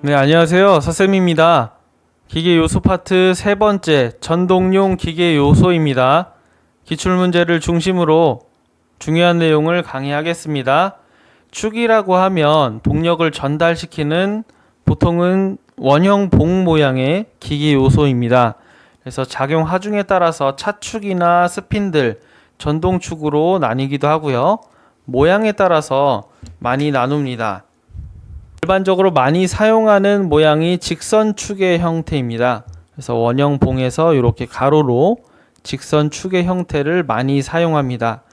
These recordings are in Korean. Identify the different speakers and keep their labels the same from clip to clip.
Speaker 1: 네, 안녕하세요. 서쌤입니다. 기계 요소 파트 세 번째, 전동용 기계 요소입니다. 기출문제를 중심으로 중요한 내용을 강의하겠습니다. 축이라고 하면 동력을 전달시키는 보통은 원형 봉 모양의 기계 요소입니다. 그래서 작용 하중에 따라서 차축이나 스핀들, 전동축으로 나뉘기도 하고요. 모양에 따라서 많이 나눕니다. 일반적으로 많이 사용하는 모양이 직선축의 형태입니다. 그래서 원형 봉에서 이렇게 가로로 직선축의 형태를 많이 사용합니다.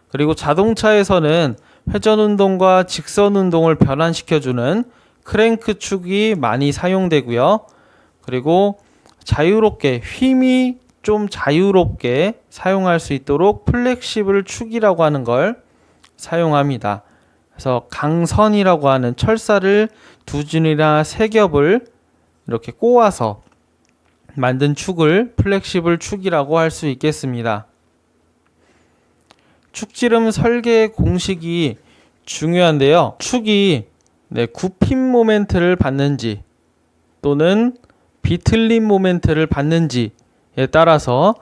Speaker 1: 그리고 자동차에서는 회전운동과 직선운동을 변환시켜주는 크랭크축이 많이 사용되고요. 그리고 자유롭게, 힘이 좀 자유롭게 사용할 수 있도록 플렉시블 축이라고 하는 걸 사용합니다. 그래서 강선이라고 하는 철사를 두 줄이나 세 겹을 이렇게 꼬아서 만든 축을 플렉시블 축이라고 할 수 있겠습니다. 축지름 설계 공식이 중요한데요. 축이 굽힘 모멘트를 받는지 또는 비틀림 모멘트를 받는지에 따라서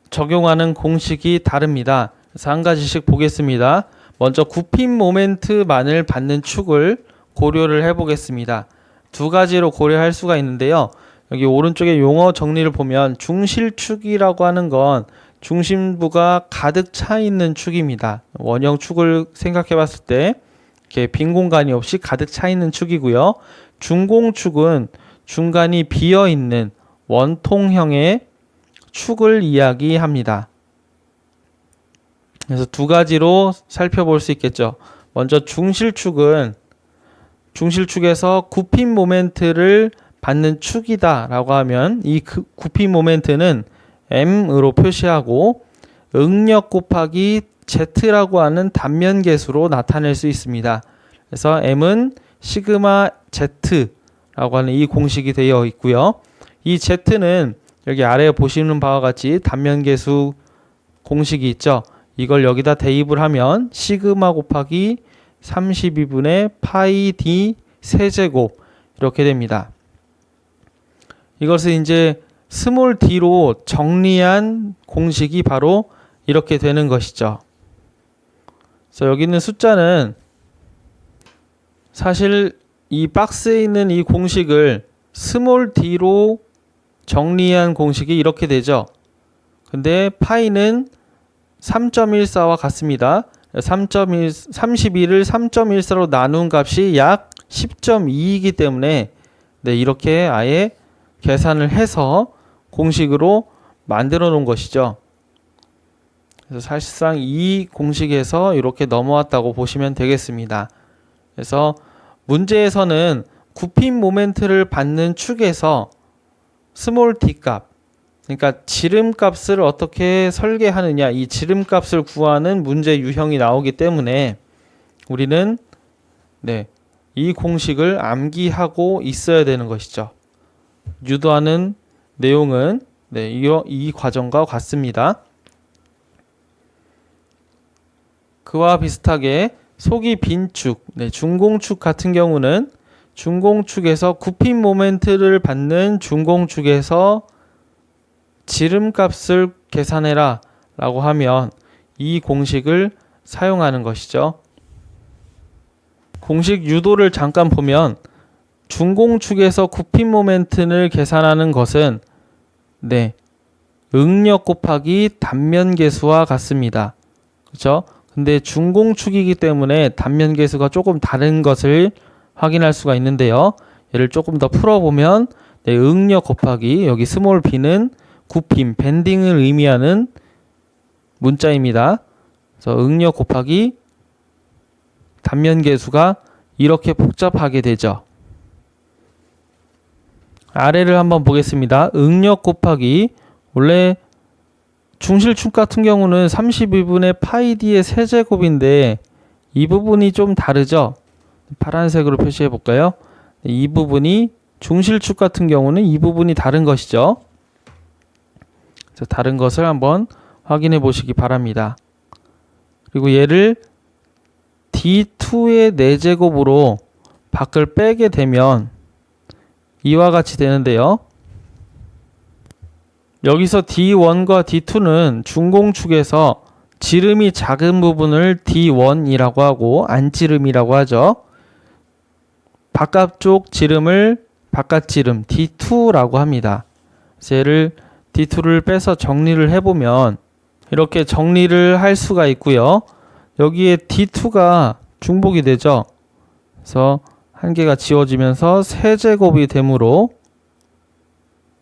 Speaker 1: 적용하는 공식이 다릅니다. 그래서 한 가지씩 보겠습니다. 먼저 굽힘 모멘트만을 받는 축을 고려를 해보겠습니다. 두 가지로 고려할 수가 있는데요. 여기 오른쪽에 용어 정리를 보면 중실축이라고 하는 건 중심부가 가득 차 있는 축입니다. 원형 축을 생각해 봤을 때 이렇게 빈 공간이 없이 가득 차 있는 축이고요. 중공축은 중간이 비어 있는 원통형의 축을 이야기합니다. 그래서 두 가지로 살펴볼 수 있겠죠. 먼저 중실축에서 굽힘 모멘트를 받는 축이다 라고 하면 이 굽힘 모멘트는 M으로 표시하고 응력 곱하기 Z라고 하는 단면 계수로 나타낼 수 있습니다. 그래서 M은 시그마 Z라고 하는 이 공식이 되어 있고요. 이 Z는 여기 아래에 보시는 바와 같이 단면 계수 공식이 있죠. 이걸 여기다 대입을 하면 시그마 곱하기 32분의 파이 D 세제곱 이렇게 됩니다. 이것을 이제 스몰 d로 정리한 공식이 바로 이렇게 되는 것이죠. 그래서 여기 있는 숫자는 사실 이 박스에 있는 이 공식을 스몰 d로 정리한 공식이 이렇게 되죠. 근데 파이는 3.14와 같습니다. 32를 3.14로 나눈 값이 약 10.2이기 때문에 이렇게 아예 계산을 해서 공식으로 만들어 놓은 것이죠. 그래서 사실상 이 공식에서 이렇게 넘어왔다고 보시면 되겠습니다. 그래서 문제에서는 굽힘 모멘트를 받는 축에서 스몰 d 값, 그러니까 지름값을 어떻게 설계하느냐, 이 지름값을 구하는 문제 유형이 나오기 때문에 우리는 이 공식을 암기하고 있어야 되는 것이죠. 유도하는 내용은 이 과정과 같습니다. 그와 비슷하게 속이 빈 축, 중공축 같은 경우는 중공축에서 굽힘 모멘트를 받는 중공축에서 지름값을 계산해라 라고 하면 이 공식을 사용하는 것이죠. 공식 유도를 잠깐 보면 중공축에서 굽힘 모멘트를 계산하는 것은 응력 곱하기 단면 계수와 같습니다. 그렇죠? 근데 중공축이기 때문에 단면 계수가 조금 다른 것을 확인할 수가 있는데요. 얘를 조금 더 풀어보면 응력 곱하기 여기 스몰 b는 굽힘, 밴딩을 의미하는 문자입니다. 그래서 응력 곱하기 단면 계수가 이렇게 복잡하게 되죠. 아래를 한번 보겠습니다. 응력 곱하기 원래 중실축 같은 경우는 32분의 파이 D의 세제곱인데 이 부분이 좀 다르죠. 파란색으로 표시해 볼까요? 이 부분이 중실축 같은 경우는 이 부분이 다른 것이죠. 그래서 다른 것을 한번 확인해 보시기 바랍니다. 그리고 얘를 D2의 4제곱으로 밖을 빼게 되면 이와 같이 되는데요. 여기서 D1과 D2는 준공축에서 지름이 작은 부분을 D1이라고 하고 안지름이라고 하죠. 바깥쪽 지름을 바깥지름 D2라고 합니다. 얘를 D2를 빼서 정리를 해보면 이렇게 정리를 할 수가 있고요. 여기에 D2가 중복이 되죠. 그래서 한 개가 지워지면서 세제곱이 되므로,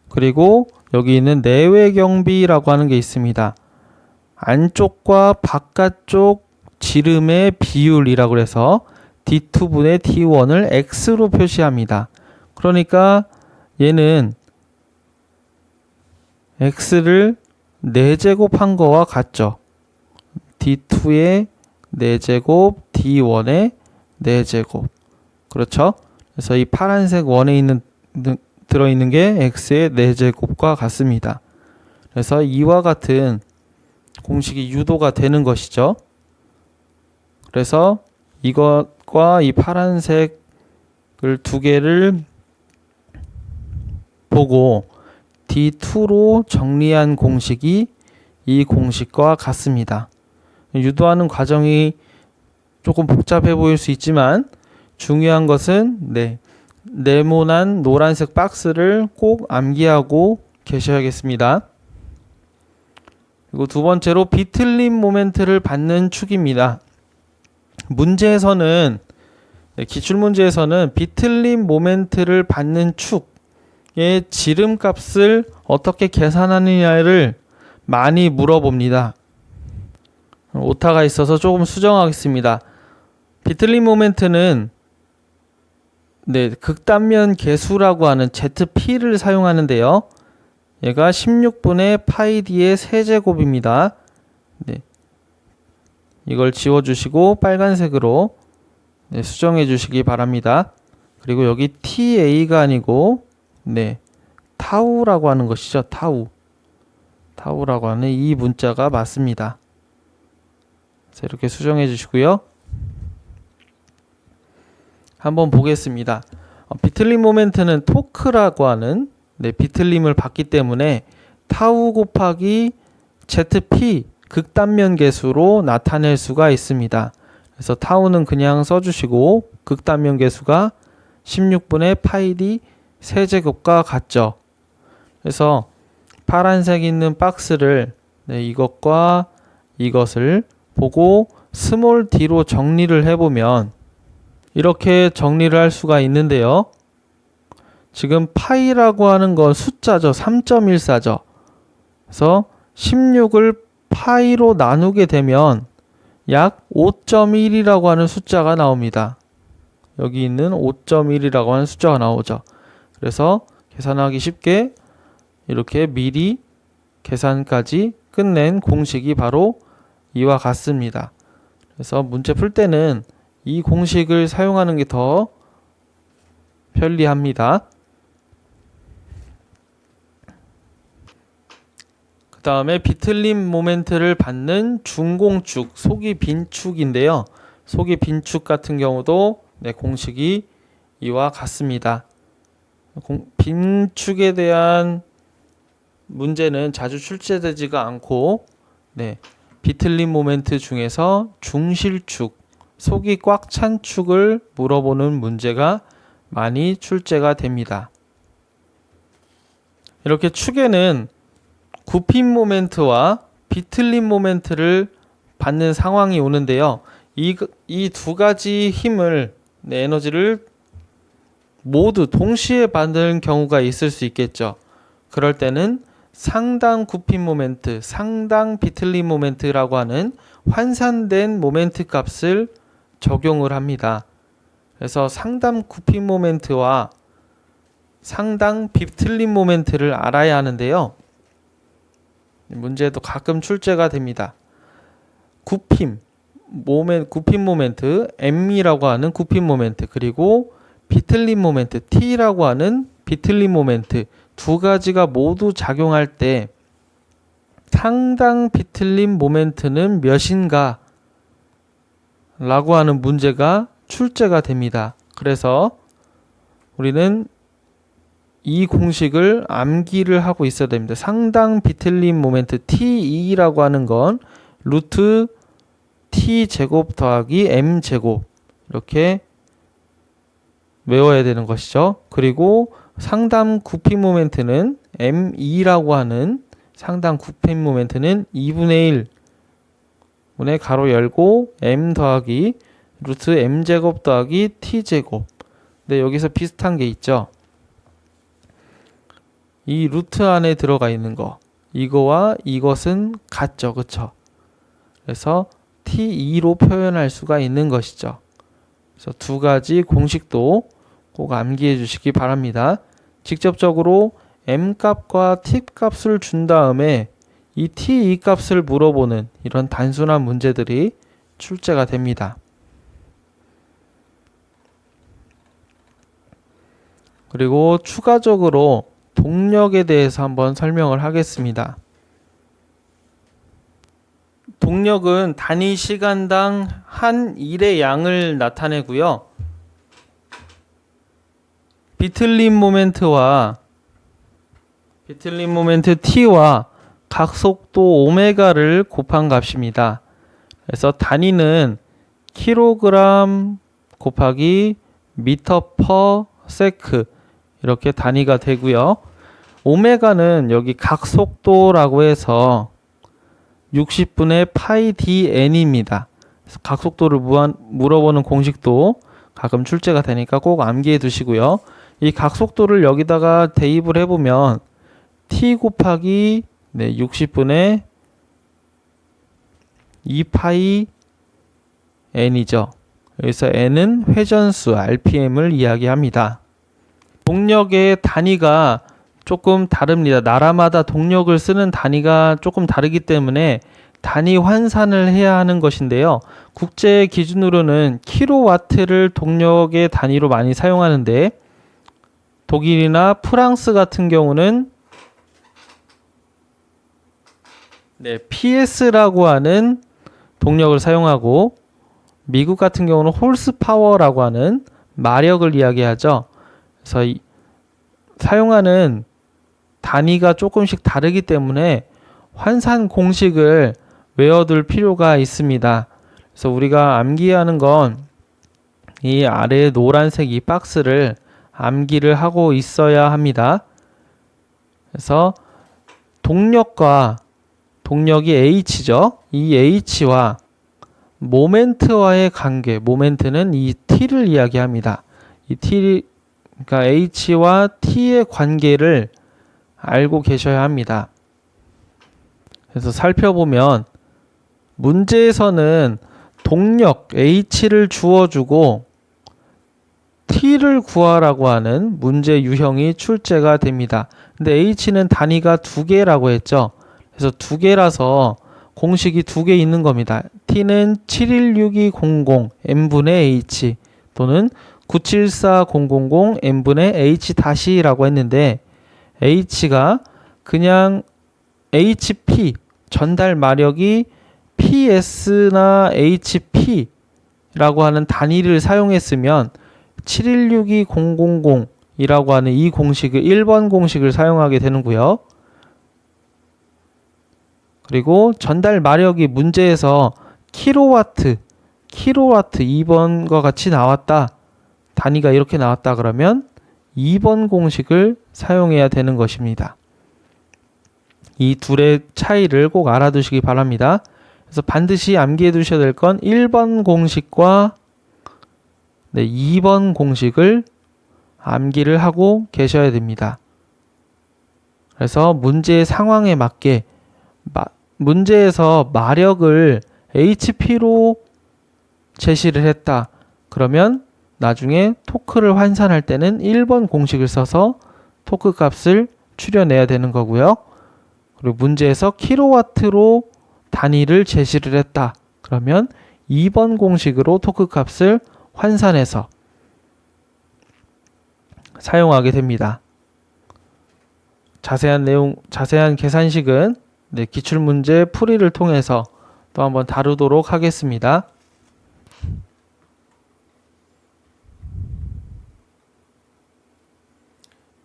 Speaker 1: 그리고 여기 있는 내외경비라고 하는 게 있습니다. 안쪽과 바깥쪽 지름의 비율이라고 해서 D2분의 D1을 X로 표시합니다. 그러니까 얘는 X를 4제곱한 거와 같죠. D2의 4제곱, D1의 4제곱. 그렇죠? 그래서 이 파란색 원에 들어있는 게 X의 4제곱과 같습니다. 그래서 이와 같은 공식이 유도가 되는 것이죠. 그래서 이것과 이 파란색을 두 개를 보고 D2로 정리한 공식이 이 공식과 같습니다. 유도하는 과정이 조금 복잡해 보일 수 있지만 중요한 것은 네모난 노란색 박스를 꼭 암기하고 계셔야겠습니다. 그리고 두 번째로 비틀림 모멘트를 받는 축입니다. 문제에서는 기출문제에서는 비틀림 모멘트를 받는 축의 지름값을 어떻게 계산하느냐를 많이 물어봅니다. 오타가 있어서 조금 수정하겠습니다. 비틀림 모멘트는 극단면 계수라고 하는 ZP를 사용하는데요. 얘가 16분의 파이 D의 세제곱입니다. 이걸 지워주시고 빨간색으로 수정해 주시기 바랍니다. 그리고 여기 TA가 아니고 타우라고 하는 것이죠. 타우라고 하는 이 문자가 맞습니다. 자, 이렇게 수정해 주시고요. 한번 보겠습니다. 비틀림 모멘트는 토크라고 하는 비틀림을 받기 때문에 타우 곱하기 ZP 극단면 계수로 나타낼 수가 있습니다. 그래서 타우는 그냥 써주시고 극단면 계수가 16분의 파이 D 세제곱과 같죠. 그래서 파란색 있는 박스를 이것과 이것을 보고 스몰 d로 정리를 해보면 이렇게 정리를 할 수가 있는데요. 지금 파이라고 하는 건 숫자죠. 3.14죠. 그래서 16을 파이로 나누게 되면 약 5.1이라고 하는 숫자가 나옵니다. 여기 있는 5.1이라고 하는 숫자가 나오죠. 그래서 계산하기 쉽게 이렇게 미리 계산까지 끝낸 공식이 바로 이와 같습니다. 그래서 문제 풀 때는 이 공식을 사용하는 게 더 편리합니다. 그 다음에 비틀림 모멘트를 받는 준공축, 속이 빈 축인데요. 속이 빈 축 같은 경우도 공식이 이와 같습니다. 빈 축에 대한 문제는 자주 출제되지가 않고 비틀림 모멘트 중에서 중실축, 속이 꽉 찬 축을 물어보는 문제가 많이 출제가 됩니다. 이렇게 축에는 굽힘 모멘트와 비틀림 모멘트를 받는 상황이 오는데요. 이 두 가지 힘을, 에너지를 모두 동시에 받는 경우가 있을 수 있겠죠. 그럴 때는 상당 굽힘 모멘트, 상당 비틀림 모멘트라고 하는 환산된 모멘트 값을 적용을 합니다. 그래서 상당 굽힘 모멘트와 상당 비틀림 모멘트를 알아야 하는데요. 문제도 가끔 출제가 됩니다. 굽힘 모멘트 M이라고 하는 굽힘 모멘트, 그리고 비틀림 모멘트 T라고 하는 비틀림 모멘트, 두 가지가 모두 작용할 때 상당 비틀림 모멘트는 몇인가 라고 하는 문제가 출제가 됩니다. 그래서 우리는 이 공식을 암기를 하고 있어야 됩니다. 상당 비틀림 모멘트 T2라고 하는 건 루트 T제곱 더하기 M제곱 이렇게 외워야 되는 것이죠. 그리고 상당 굽힘 모멘트는 M2라고 하는 상당 굽힘 모멘트는 2분의 1 분의 가로 열고 M 더하기 루트 M제곱 더하기 T제곱. 네, 여기서 비슷한 게 있죠. 이 루트 안에 들어가 있는 거 이거와 이것은 같죠. 그쵸? 그래서 T2로 표현할 수가 있는 것이죠. 그래서 두 가지 공식도 꼭 암기해 주시기 바랍니다. 직접적으로 M 값과 T 값을 준 다음에 이 T2 값을 물어보는 이런 단순한 문제들이 출제가 됩니다. 그리고 추가적으로 동력에 대해서 한번 설명을 하겠습니다. 동력은 단위 시간당 한 일의 양을 나타내고요. 비틀림 모멘트 T와 각속도 오메가를 곱한 값입니다. 그래서 단위는 킬로그램 곱하기 미터 퍼 세크 이렇게 단위가 되고요. 오메가는 여기 각속도라고 해서 60분의 파이 dn입니다. 그래서 각속도를 물어보는 공식도 가끔 출제가 되니까 꼭 암기해 두시고요. 이 각속도를 여기다가 대입을 해보면 t 곱하기 60분의 2파이 n이죠. 여기서 n은 회전수 rpm을 이야기합니다. 동력의 단위가 조금 다릅니다. 나라마다 동력을 쓰는 단위가 조금 다르기 때문에 단위 환산을 해야 하는 것인데요. 국제 기준으로는 킬로와트를 동력의 단위로 많이 사용하는데 독일이나 프랑스 같은 경우는 PS라고 하는 동력을 사용하고 미국 같은 경우는 홀스파워라고 하는 마력을 이야기하죠. 그래서 사용하는 단위가 조금씩 다르기 때문에 환산 공식을 외워둘 필요가 있습니다. 그래서 우리가 암기하는 건 이 아래 노란색 이 박스를 암기를 하고 있어야 합니다. 그래서 동력이 H죠. 이 H와 모멘트와의 관계, 모멘트는 이 T를 이야기합니다. 이 T, 그러니까 H와 T의 관계를 알고 계셔야 합니다. 그래서 살펴보면 문제에서는 동력 H를 주어주고 T를 구하라고 하는 문제 유형이 출제가 됩니다. 근데 H는 단위가 두 개라고 했죠. 그래서 두 개라서 공식이 두 개 있는 겁니다. T는 716200 n분의 H 또는 974000 n분의 H-라고 했는데 H가 그냥 HP 전달 마력이 PS나 HP라고 하는 단위를 사용했으면 716200이라고 하는 이 공식을 1번 공식을 사용하게 되는고요. 그리고 전달 마력이 문제에서 킬로와트 2번과 같이 나왔다. 단위가 이렇게 나왔다 그러면 2번 공식을 사용해야 되는 것입니다. 이 둘의 차이를 꼭 알아두시기 바랍니다. 그래서 반드시 암기해 두셔야 될 건 1번 공식과 2번 공식을 암기를 하고 계셔야 됩니다. 그래서 문제의 상황에 맞게 문제에서 마력을 HP로 제시를 했다. 그러면 나중에 토크를 환산할 때는 1번 공식을 써서 토크 값을 추려내야 되는 거고요. 그리고 문제에서 킬로와트로 단위를 제시를 했다. 그러면 2번 공식으로 토크 값을 환산해서 사용하게 됩니다. 자세한 계산식은 기출문제 풀이를 통해서 또 한번 다루도록 하겠습니다.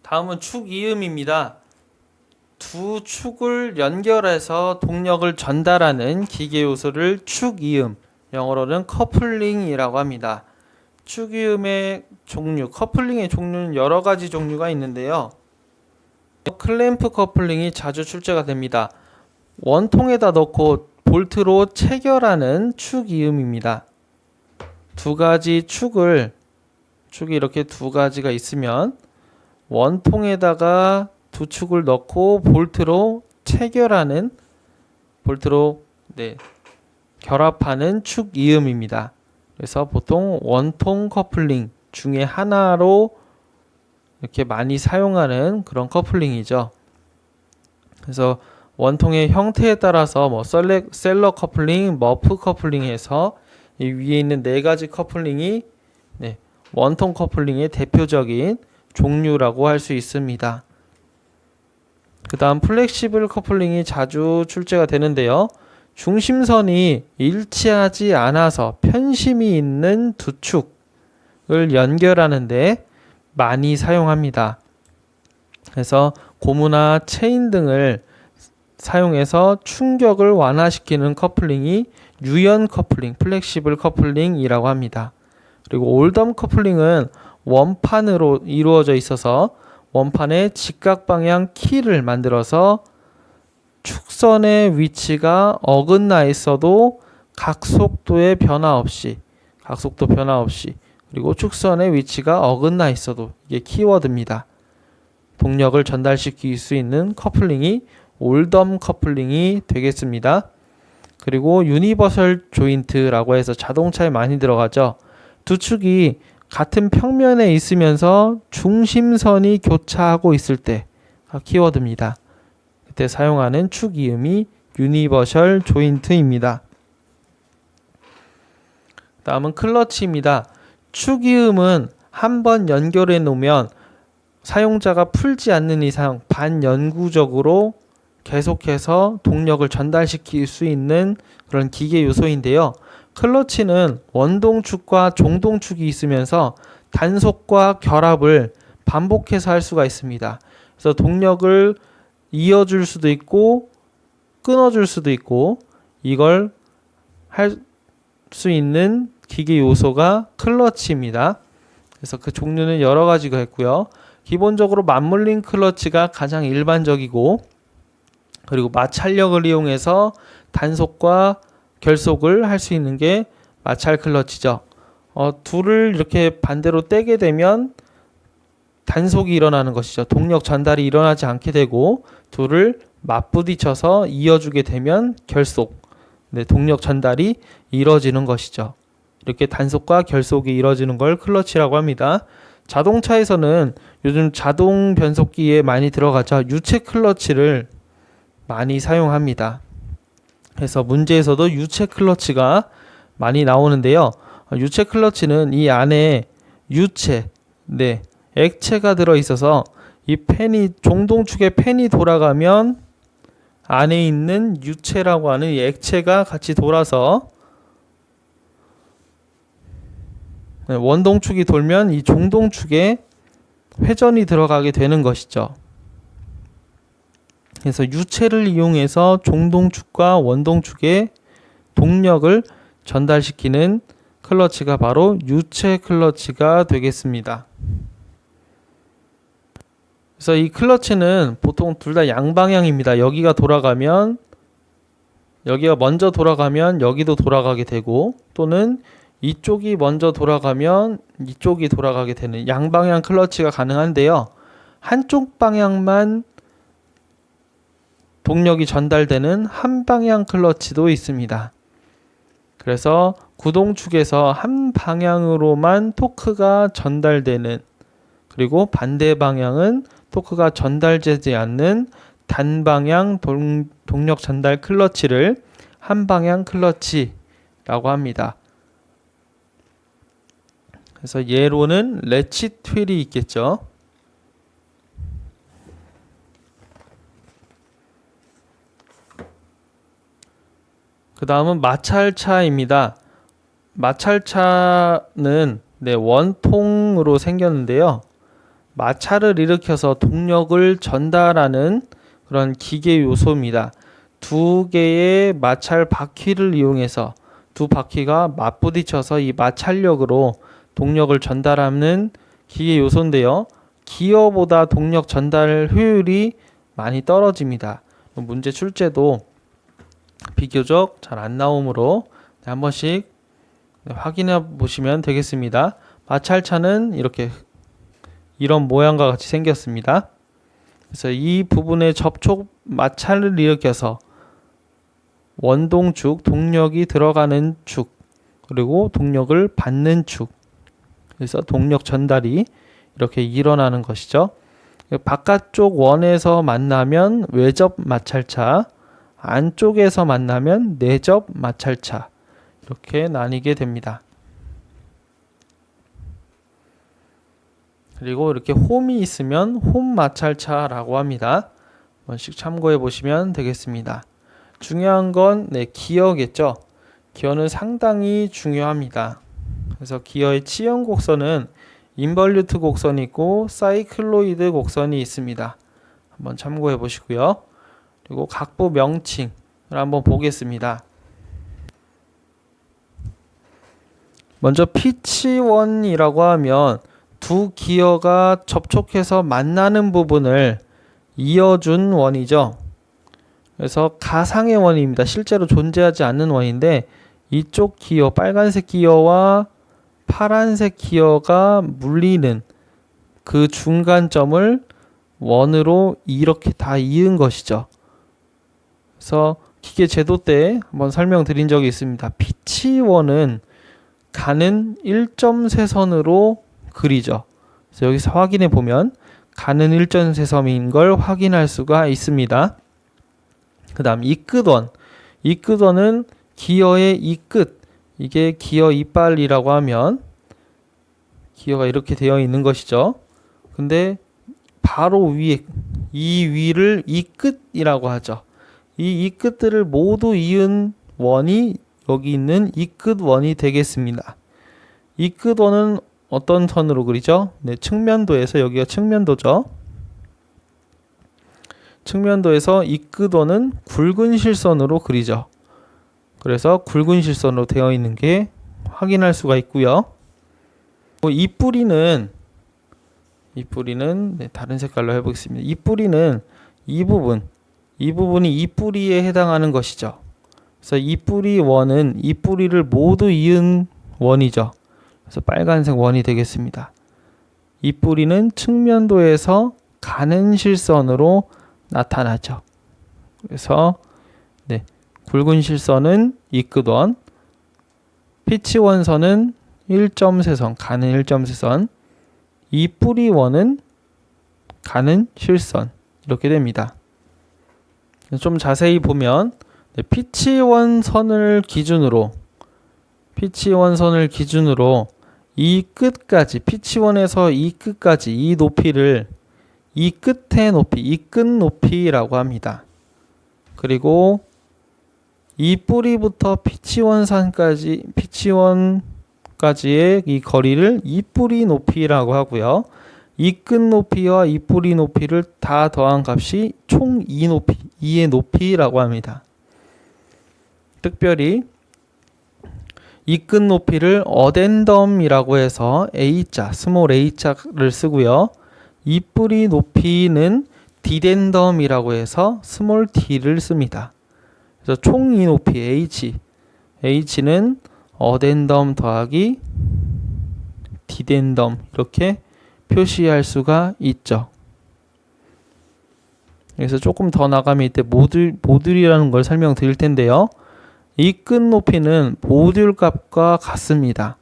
Speaker 1: 다음은 축이음입니다. 두 축을 연결해서 동력을 전달하는 기계 요소를 축이음, 영어로는 커플링이라고 합니다. 축이음의 종류, 커플링의 종류는 여러 가지 종류가 있는데요. 클램프 커플링이 자주 출제가 됩니다. 원통에다 넣고 볼트로 체결하는 축이음입니다. 두 가지 축이 이렇게 두 가지가 있으면 원통에다가 두 축을 넣고 볼트로 결합하는 축이음입니다. 그래서 보통 원통 커플링 중에 하나로 이렇게 많이 사용하는 그런 커플링이죠. 그래서 원통의 형태에 따라서 셀러 커플링, 머프 커플링에서 이 위에 있는 네 가지 커플링이 원통 커플링의 대표적인 종류라고 할 수 있습니다. 그 다음 플렉시블 커플링이 자주 출제가 되는데요. 중심선이 일치하지 않아서 편심이 있는 두 축을 연결하는데 많이 사용합니다. 그래서 고무나 체인 등을 사용해서 충격을 완화시키는 커플링이 유연 커플링, 플렉시블 커플링이라고 합니다. 그리고 올덤 커플링은 원판으로 이루어져 있어서 원판에 직각방향 키를 만들어서 축선의 위치가 어긋나 있어도 각속도 변화 없이 그리고 축선의 위치가 어긋나 있어도 이게 키워드입니다. 동력을 전달시킬 수 있는 커플링이 올덤 커플링이 되겠습니다. 그리고 유니버설 조인트라고 해서 자동차에 많이 들어가죠. 두 축이 같은 평면에 있으면서 중심선이 교차하고 있을 때 키워드입니다. 그때 사용하는 축이음이 유니버설 조인트입니다. 다음은 클러치입니다. 축이음은 한번 연결해 놓으면 사용자가 풀지 않는 이상 반영구적으로 계속해서 동력을 전달시킬 수 있는 그런 기계 요소인데요. 클러치는 원동축과 종동축이 있으면서 단속과 결합을 반복해서 할 수가 있습니다. 그래서 동력을 이어줄 수도 있고 끊어줄 수도 있고 이걸 할 수 있는 기계 요소가 클러치입니다. 그래서 그 종류는 여러 가지가 있고요. 기본적으로 맞물린 클러치가 가장 일반적이고 그리고 마찰력을 이용해서 단속과 결속을 할 수 있는 게 마찰 클러치죠. 둘을 이렇게 반대로 떼게 되면 단속이 일어나는 것이죠. 동력 전달이 일어나지 않게 되고 둘을 맞부딪혀서 이어주게 되면 결속, 동력 전달이 이루어지는 것이죠. 이렇게 단속과 결속이 이루어지는 걸 클러치라고 합니다. 자동차에서는 요즘 자동 변속기에 많이 들어가죠. 유체 클러치를 많이 사용합니다. 그래서 문제에서도 유체 클러치가 많이 나오는데요. 유체 클러치는 이 안에 유체, 액체가 들어있어서 이 종동축의 팬이 돌아가면 안에 있는 유체라고 하는 이 액체가 같이 돌아서 원동축이 돌면 이 종동축에 회전이 들어가게 되는 것이죠. 그래서 유체를 이용해서 종동축과 원동축의 동력을 전달시키는 클러치가 바로 유체 클러치가 되겠습니다. 그래서 이 클러치는 보통 둘 다 양방향입니다. 여기가 먼저 돌아가면 여기도 돌아가게 되고 또는 이쪽이 먼저 돌아가면 이쪽이 돌아가게 되는 양방향 클러치가 가능한데요. 한쪽 방향만 동력이 전달되는 한 방향 클러치도 있습니다. 그래서 구동축에서 한 방향으로만 토크가 전달되는 그리고 반대 방향은 토크가 전달되지 않는 단방향 동력 전달 클러치를 한 방향 클러치라고 합니다. 그래서 예로는 레칫 휠이 있겠죠. 그 다음은 마찰차입니다. 마찰차는 원통으로 생겼는데요. 마찰을 일으켜서 동력을 전달하는 그런 기계 요소입니다. 두 개의 마찰 바퀴를 이용해서 두 바퀴가 맞부딪혀서 이 마찰력으로 동력을 전달하는 기계 요소인데요. 기어보다 동력 전달 효율이 많이 떨어집니다. 문제 출제도 비교적 잘 안 나오므로 한 번씩 확인해 보시면 되겠습니다. 마찰차는 이런 모양과 같이 생겼습니다. 그래서 이 부분의 접촉 마찰을 일으켜서 원동축, 동력이 들어가는 축, 그리고 동력을 받는 축, 그래서 동력 전달이 이렇게 일어나는 것이죠. 바깥쪽 원에서 만나면 외접 마찰차, 안쪽에서 만나면 내접 마찰차, 이렇게 나뉘게 됩니다. 그리고 이렇게 홈이 있으면 홈 마찰차라고 합니다. 한 번씩 참고해 보시면 되겠습니다. 중요한 건 기어겠죠. 기어는 상당히 중요합니다. 그래서 기어의 치형 곡선은 인벌류트 곡선이 있고 사이클로이드 곡선이 있습니다. 한번 참고해 보시고요. 그리고 각부 명칭을 한번 보겠습니다. 먼저 피치원이라고 하면 두 기어가 접촉해서 만나는 부분을 이어준 원이죠. 그래서 가상의 원입니다. 실제로 존재하지 않는 원인데 이쪽 기어, 빨간색 기어와 파란색 기어가 물리는 그 중간점을 원으로 이렇게 다 이은 것이죠. 그래서 기계 제도 때 한번 설명드린 적이 있습니다. 피치원은 가는 일점세선으로 그리죠. 그래서 여기서 확인해 보면 가는 일점세선인 걸 확인할 수가 있습니다. 그 다음 이끝원. 이끝원은 기어의 이끝, 이게 기어 이빨이라고 하면 기어가 이렇게 되어 있는 것이죠. 근데 바로 위에 이 위를 이끝이라고 하죠. 이 이끝들을 모두 이은 원이 여기 있는 이끝원이 되겠습니다. 이끝원은 어떤 선으로 그리죠? 측면도에서 여기가 측면도죠. 측면도에서 이끝원은 굵은 실선으로 그리죠. 그래서 굵은 실선으로 되어 있는 게 확인할 수가 있고요. 이 뿌리는 다른 색깔로 해보겠습니다. 이 뿌리는 이 부분이 이 뿌리에 해당하는 것이죠. 그래서 이 뿌리 원은 이 뿌리를 모두 이은 원이죠. 그래서 빨간색 원이 되겠습니다. 이 뿌리는 측면도에서 가는 실선으로 나타나죠. 그래서 굵은 실선은 이끝원, 피치원선은 일점세선, 가는 일점세선, 이 뿌리원은 가는 실선, 이렇게 됩니다. 좀 자세히 보면 피치원선을 기준으로 이 끝까지, 피치원에서 이 끝까지 이 높이를 이 끝의 높이, 이 끝 높이라고 합니다. 그리고 이 뿌리부터 피치원선까지의 이 거리를 이 뿌리 높이라고 하고요. 이 끝 높이와 이 뿌리 높이를 다 더한 값이 총 이 높이, 이의 높이라고 합니다. 특별히 이 끝 높이를 어덴덤이라고 해서 A자, 스몰 A자를 쓰고요. 이 뿌리 높이는 디덴덤이라고 해서 스몰 D를 씁니다. 그래서 총 이 높이 H는 어덴덤 더하기 디덴덤 이렇게 표시할 수가 있죠. 그래서 조금 더 나가면 이때 모듈이라는 걸 설명드릴 텐데요. 이 끝 높이는 모듈 값과 같습니다.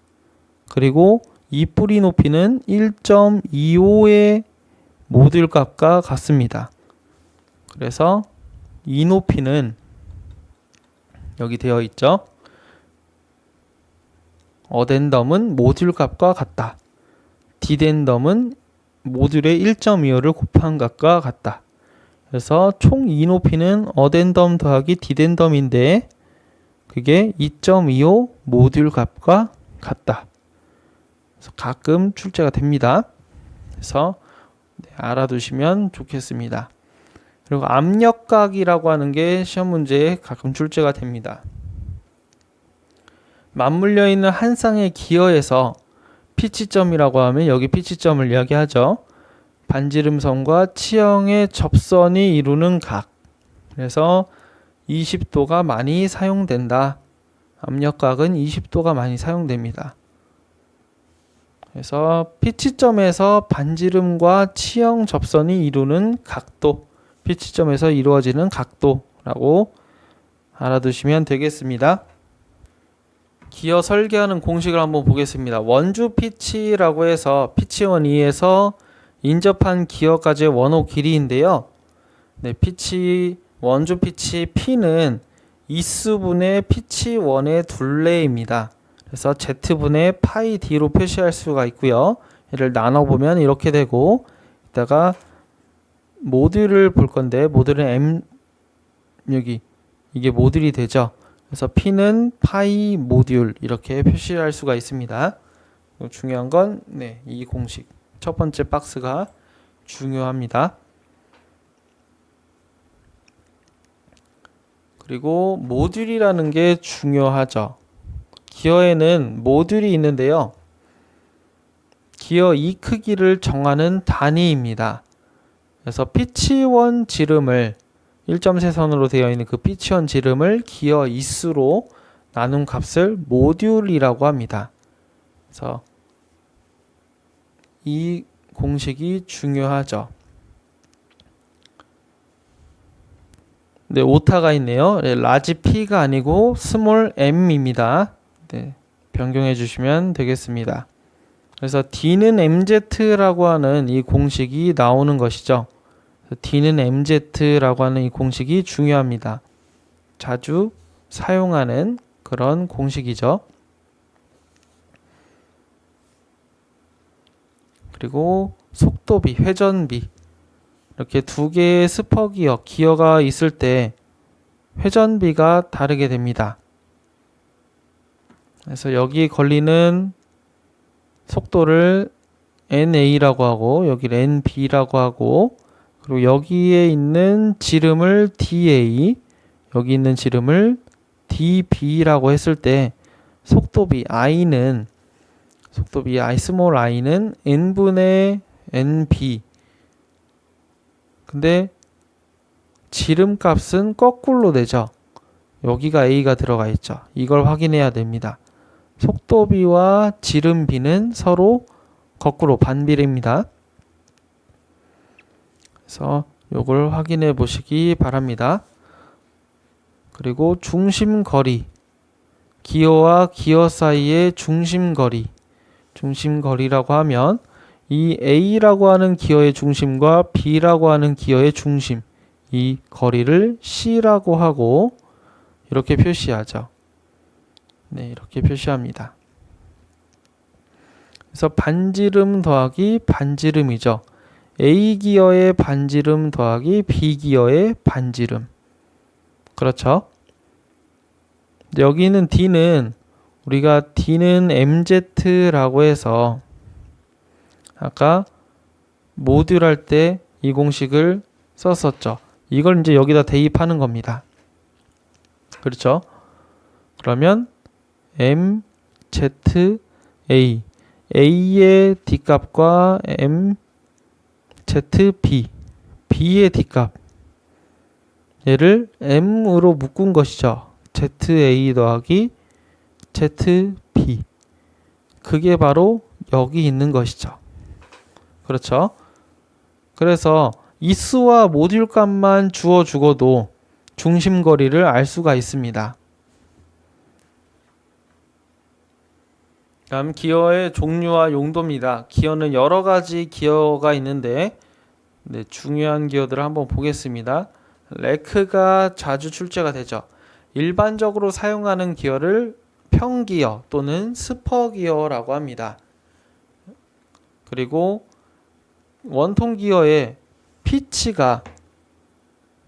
Speaker 1: 그리고 이 뿌리 높이는 1.25의 모듈 값과 같습니다. 그래서 이 높이는 여기 되어 있죠. 어덴덤은 모듈 값과 같다. 디덴덤은 모듈의 1.25를 곱한 값과 같다. 그래서 총 이 높이는 어덴덤 더하기 디덴덤인데 그게 2.25 모듈 값과 같다. 그래서 가끔 출제가 됩니다. 그래서 알아두시면 좋겠습니다. 그리고 압력각이라고 하는 게 시험 문제에 가끔 출제가 됩니다. 맞물려 있는 한 쌍의 기어에서 피치점이라고 하면 여기 피치점을 이야기하죠. 반지름선과 치형의 접선이 이루는 각. 그래서 20도가 많이 사용된다. 압력각은 20도가 많이 사용됩니다. 그래서 피치점에서 반지름과 치형 접선이 이루는 각도, 피치점에서 이루어지는 각도라고 알아두시면 되겠습니다. 기어 설계하는 공식을 한번 보겠습니다. 원주 피치라고 해서 피치1, 2에서 인접한 기어까지의 원호 길이인데요. 원주 피치 P는 이수분의 피치1의 둘레입니다. 그래서 Z분의 파이 D로 표시할 수가 있고요. 얘를 나눠보면 이렇게 되고, 이따가 모듈을 볼 건데, 모듈은 여기 이게 모듈이 되죠. 그래서 P는 파이 모듈 이렇게 표시할 수가 있습니다. 중요한 건 이 공식 첫 번째 박스가 중요합니다. 그리고 모듈이라는 게 중요하죠. 기어에는 모듈이 있는데요. 기어 이 크기를 정하는 단위입니다. 그래서 피치1 지름을 1.3선으로 되어 있는 그 피치1 지름을 기어 이수로 나눈 값을 모듈이라고 합니다. 그래서 이 공식이 중요하죠. 오타가 있네요. 라지 P가 아니고 스몰 m입니다. 변경해 주시면 되겠습니다. 그래서 D는 MZ라고 하는 이 공식이 나오는 것이죠. D는 MZ라고 하는 이 공식이 중요합니다. 자주 사용하는 그런 공식이죠. 그리고 속도비, 회전비 이렇게 두 개의 스퍼기어, 기어가 있을 때 회전비가 다르게 됩니다. 그래서 여기 걸리는 속도를 NA라고 하고 여기를 NB라고 하고 그리고 여기에 있는 지름을 DA, 여기 있는 지름을 DB라고 했을 때 속도비 I는 스몰 i는 n분의 nb. 근데 지름값은 거꾸로 되죠. 여기가 a가 들어가 있죠. 이걸 확인해야 됩니다. 속도비와 지름비는 서로 거꾸로 반비례입니다. 그래서 이걸 확인해 보시기 바랍니다. 그리고 중심거리, 기어와 기어 사이의 중심거리라고 하면 이 A라고 하는 기어의 중심과 B라고 하는 기어의 중심, 이 거리를 C라고 하고 이렇게 표시하죠. 이렇게 표시합니다. 그래서 반지름 더하기 반지름이죠. A 기어의 반지름 더하기 B 기어의 반지름. 그렇죠? 여기 있는 D는 우리가 D는 MZ라고 해서 아까 모듈 할 때 이 공식을 썼었죠. 이걸 이제 여기다 대입하는 겁니다. 그렇죠? 그러면 MZA, A의 D값과 MZB, B의 D값 얘를 M으로 묶은 것이죠. ZA 더하기 ZB. 그게 바로 여기 있는 것이죠. 그렇죠? 그래서 이수와 모듈 값만 주어 죽어도 중심거리를 알 수가 있습니다. 다음 기어의 종류와 용도입니다. 기어는 여러 가지 기어가 있는데 중요한 기어들을 한번 보겠습니다. 레크가 자주 출제가 되죠. 일반적으로 사용하는 기어를 평기어 또는 스퍼기어라고 합니다. 그리고 원통 기어의 피치가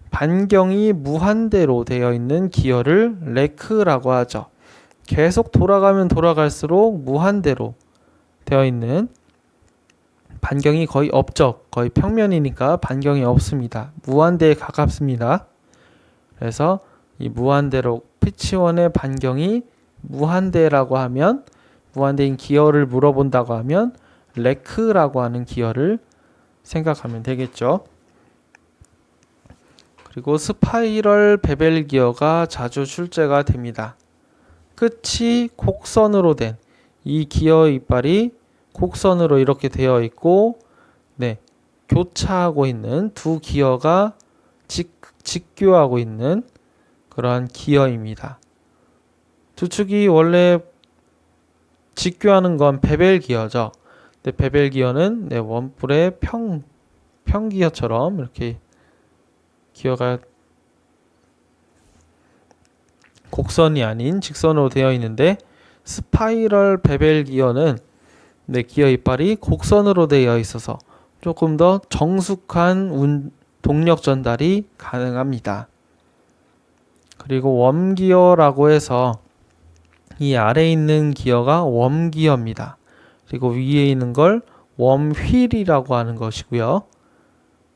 Speaker 1: 반경이 무한대로 되어 있는 기어를 레크라고 하죠. 계속 돌아가면 돌아갈수록 무한대로 되어 있는 반경이 거의 없죠. 거의 평면이니까 반경이 없습니다. 무한대에 가깝습니다. 그래서 이 무한대로 피치원의 반경이 무한대라고 하면, 무한대인 기어를 물어본다고 하면 레크라고 하는 기어를 생각하면 되겠죠. 그리고 스파이럴 베벨 기어가 자주 출제가 됩니다. 끝이 곡선으로 된 이 기어 이빨이 곡선으로 이렇게 되어 있고, 교차하고 있는 두 기어가 직교하고 있는 그러한 기어입니다. 두 축이 원래 직교하는 건 베벨 기어죠. 근데 베벨 기어는 원뿔의 평기어처럼 이렇게 기어가 곡선이 아닌 직선으로 되어 있는데, 스파이럴 베벨 기어는 기어 이빨이 곡선으로 되어 있어서 조금 더 정숙한 동력 전달이 가능합니다. 그리고 웜 기어라고 해서 이 아래에 있는 기어가 웜 기어입니다. 그리고 위에 있는 걸 웜 휠이라고 하는 것이고요.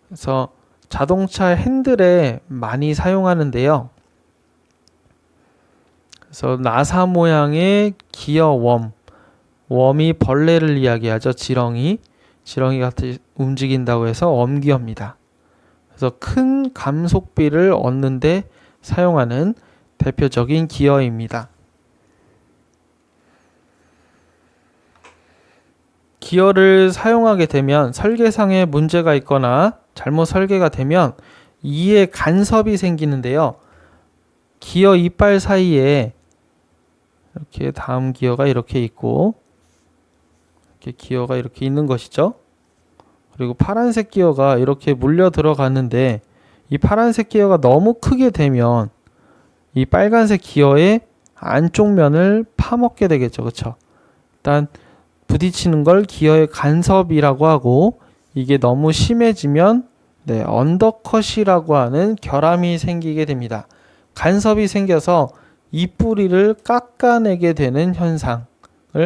Speaker 1: 그래서 자동차 핸들에 많이 사용하는데요. 그래서 나사 모양의 기어 웜이 벌레를 이야기하죠. 지렁이 같이 움직인다고 해서 웜기어입니다. 그래서 큰 감속비를 얻는데 사용하는 대표적인 기어입니다. 기어를 사용하게 되면 설계상에 문제가 있거나 잘못 설계가 되면 이에 간섭이 생기는데요. 기어 이빨 사이에 이렇게 다음 기어가 이렇게 있고, 이렇게 기어가 이렇게 있는 것이죠. 그리고 파란색 기어가 이렇게 물려 들어갔는데, 이 파란색 기어가 너무 크게 되면 이 빨간색 기어의 안쪽 면을 파먹게 되겠죠. 그렇죠? 일단 부딪히는 걸 기어의 간섭이라고 하고, 이게 너무 심해지면 언더컷이라고 하는 결함이 생기게 됩니다. 간섭이 생겨서 이 뿌리를 깎아내게 되는 현상을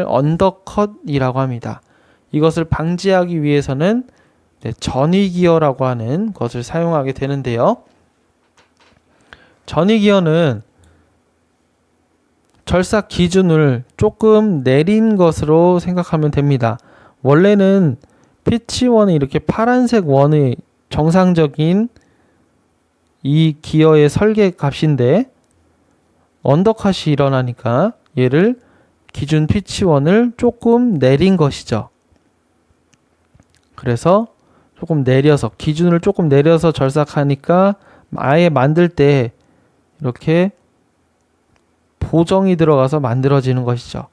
Speaker 1: 언더컷이라고 합니다. 이것을 방지하기 위해서는 전위기어라고 하는 것을 사용하게 되는데요. 전위기어는 절삭 기준을 조금 내린 것으로 생각하면 됩니다. 원래는 피치원이 이렇게 파란색 원의 정상적인 이 기어의 설계 값인데, 언더컷이 일어나니까 얘를 기준 피치원을 조금 내린 것이죠. 그래서 조금 내려서, 기준을 조금 내려서 절삭하니까 아예 만들 때 이렇게 보정이 들어가서 만들어지는 것이죠.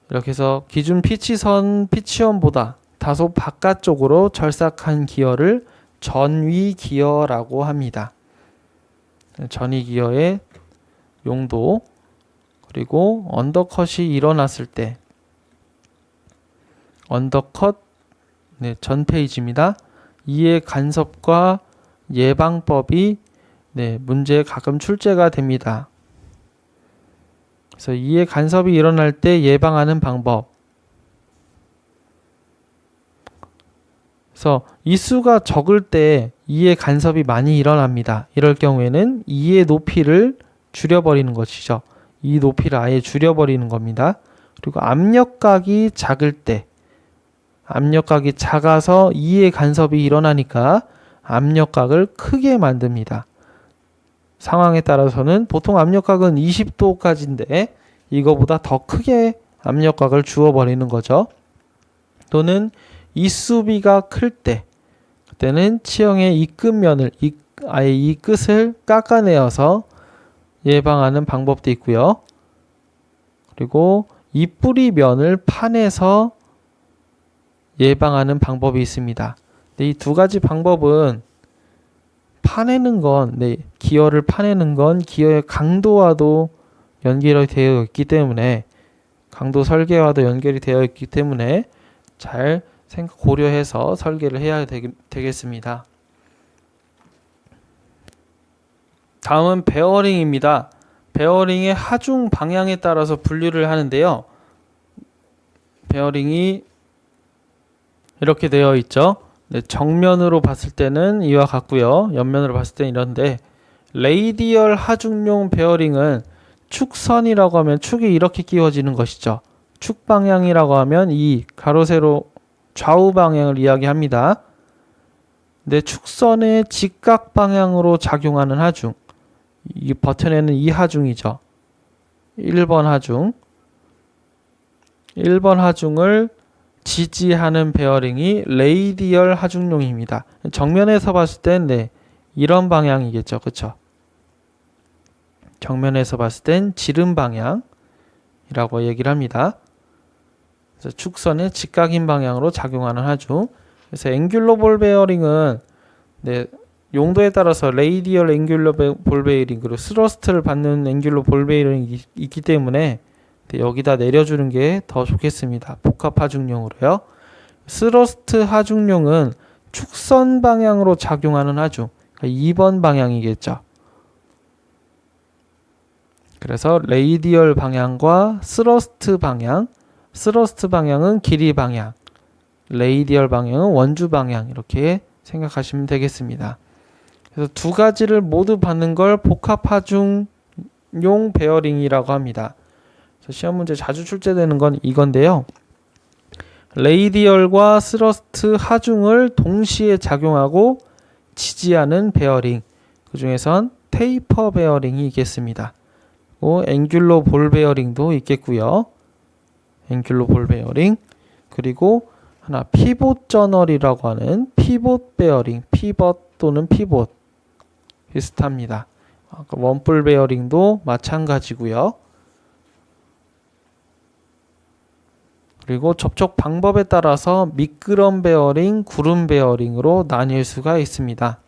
Speaker 1: 이렇게 해서 기준 피치원보다 다소 바깥쪽으로 절삭한 기어를 전위 기어라고 합니다. 전위 기어의 용도, 그리고 언더컷이 일어났을 때 언더컷 전 페이지입니다. 이의 간섭과 예방법이 문제에 가끔 출제가 됩니다. 그래서 이의 간섭이 일어날 때 예방하는 방법. 그래서 이 수가 적을 때 이의 간섭이 많이 일어납니다. 이럴 경우에는 이의 높이를 줄여버리는 것이죠. 이 높이를 아예 줄여버리는 겁니다. 그리고 압력각이 작을 때, 압력각이 작아서 이의 간섭이 일어나니까 압력각을 크게 만듭니다. 상황에 따라서는 보통 압력각은 20도까지인데 이거보다 더 크게 압력각을 주어버리는 거죠. 또는 이수비가 클 때, 그때는 치형의 이 끝면을, 아예 이 끝을 깎아내어서 예방하는 방법도 있고요. 그리고 이 뿌리면을 파내서 예방하는 방법이 있습니다. 이 두 가지 방법은 파내는 건, 기어를 파내는 건 기어의 강도와도 연결이 되어 있기 때문에, 강도 설계와도 연결이 되어 있기 때문에 잘 고려해서 설계를 해야 되겠습니다. 다음은 베어링입니다. 베어링의 하중 방향에 따라서 분류를 하는데요. 베어링이 이렇게 되어 있죠. 네, 정면으로 봤을 때는 이와 같고요. 옆면으로 봤을 때는 이런데 레이디얼 하중용 베어링은 축선이라고 하면 축이 이렇게 끼워지는 것이죠. 축 방향이라고 하면 이 가로 세로 좌우 방향을 이야기합니다. 네, 축선의 직각 방향으로 작용하는 하중. 이 버튼에는 이 하중이죠. 1번 하중. 1번 하중을 지지하는 베어링이 레이디얼 하중용입니다. 정면에서 봤을 땐 네, 이런 방향이겠죠. 그쵸? 정면에서 봤을 땐 지름 방향이라고 얘기를 합니다. 그래서 축선의 직각인 방향으로 작용하는 하중. 그래서 앵귤러 볼 베어링은 네, 용도에 따라서 레이디얼 앵귤러 볼 베어링 그리고 스러스트를 받는 앵귤러 볼 베어링이 있기 때문에 네, 여기다 내려주는 게 더 좋겠습니다. 복합 하중용으로요. 스러스트 하중용은 축선 방향으로 작용하는 하중. 그러니까 2번 방향이겠죠. 그래서 레이디얼 방향과 스러스트 방향, 스러스트 방향은 길이 방향, 레이디얼 방향은 원주 방향 이렇게 생각하시면 되겠습니다. 그래서 두 가지를 모두 받는 걸 복합 하중용 베어링이라고 합니다. 시험 문제 자주 출제되는 건 이건데요. 레이디얼과 스러스트 하중을 동시에 작용하고 지지하는 베어링, 그 중에선 테이퍼 베어링이 있겠습니다. 앵귤러 볼 베어링도 있겠고요. 앵귤러 볼 베어링, 그리고 하나 피봇 저널이라고 하는 피봇 베어링, 피벗 또는 피봇 비슷합니다. 원뿔 베어링도 마찬가지고요. 그리고 접촉 방법에 따라서 미끄럼 베어링, 구름 베어링으로 나뉠 수가 있습니다.